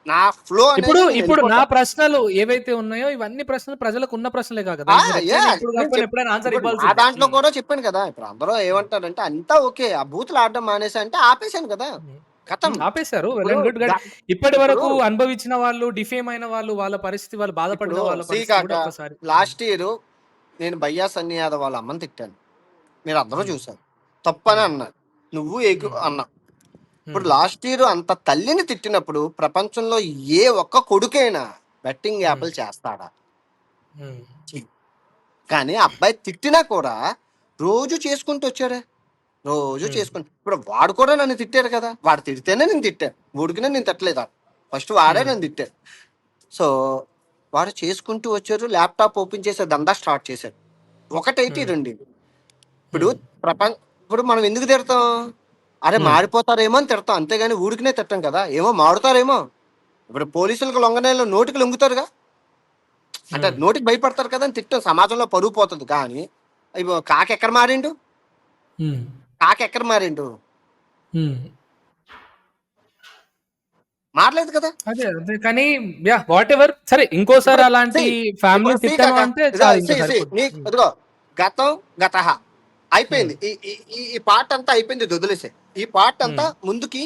నా ఫ్లో ఇప్పుడు అనేది నేను ఇప్పుడు నా వెళ్ళిపోతాను. ప్రశ్నలు ఏవైతే ఉన్నాయో ఇవన్నీ ప్రశ్నలు ప్రజలకు ఉన్న ప్రశ్నలే కదా, మీరు ఎట్లయినా ఇప్పుడు నేను కాకపోయినా ఎప్పుడైనా ఆన్సర్ ఇప్పుడు నా ఇవ్వాల్సిందే. దాంట్లో కూడా చెప్పాను కదా, ఇప్పుడు అందరూ ఏమంటారంటే అంతా ఓకే, ఆ బూతులు ఆడడం మానేసి అంటే ఆపేశాను కదా, కథం. ఆపేశారు, వెల్ ఇప్పుడు అండ్ గుడ్. ఇప్పటి ఇప్పుడు వరకు అనుభవించిన వాళ్ళు, డిఫేమ్ అయిన వాళ్ళు, వాళ్ళ పరిస్థితి, వాళ్ళు ఇప్పుడు బాధపడిన వాళ్ళ పరిస్థితి శ్రీకాక కూడా ఒక్కసారి. లాస్ట్ ఇయర్ నేను భయ్యా సన్ని యాదవ్ వాళ్ళ అమ్మని తిట్టాను, మీరు అందరూ ఉమ్, చూశారు, తప్పని ఉమ్, అన్నారు, నువ్వు ఏకు ఉమ్, అన్నా. ఇప్పుడు ఉమ్, లాస్ట్ ఇయర్ అంత తల్లిని తిట్టినప్పుడు ప్రపంచంలో ఏ ఒక్క కొడుకైనా బెట్టింగ్ ఉమ్, యాప్లు చేస్తాడా? ఉమ్, చెయ్యి. కానీ అబ్బాయి తిట్టినా కూడా రోజు చేసుకుంటూ వచ్చాడే, రోజు ఉమ్, చేసుకుంటూ. ఇప్పుడు వాడు కూడా నన్ను తిట్టాడు కదా, వాడు తిడితేనే నేను తిట్టాను, ఊడికినే నేను తిట్టలేదు, ఫస్ట్ వాడే ఉమ్, నన్ను తిట్టాడు. సో వాడు చేసుకుంటూ వచ్చారు, ల్యాప్టాప్ ఓపెన్ చేసే దందా స్టార్ట్ చేశాడు. ఒకటైతే ఉమ్, రెండు. ఇప్పుడు ఉమ్, ఇప్పుడు మనం ఎందుకు తిడతాం? అరే ఉమ్, మారిపోతారేమో అని తిడతాం, అంతేగాని ఊరికినే తిట్టాం కదా, ఏమో మారుతారేమో. ఇప్పుడు పోలీసులకు లొంగనేళ్ళు నోటికి లొంగుతారుగా, అంటే ఉమ్, నోటికి భయపడతారు కదా అని తిట్టాం, సమాజంలో పరుగు పోతుంది. కానీ ఇగో కాకెక్కడ మారిండు, ఉమ్, కాకెక్కడ మారిండు, ఉమ్. మారలేదు కదా. అదే అదే కానీ, యా వాట్ ఎవర్, సరే ఇంకోసారి ఇప్పుడు అలాంటి see, ఇప్పుడు ఫ్యామిలీని సీ తిట్టాను కాక అంటే ఇదో చాలు, సి ఇంకా సి సరిపోదు. నీ ఇదిగో, గతం గతహ ఉమ్, అయిపోయింది, ఈ ఈ ఈ ఈ పార్ట్ అంతా అయిపోయింది, ఇది వదిలేసే. ఈ పార్ట్ అంతా ఉమ్, ముందుకి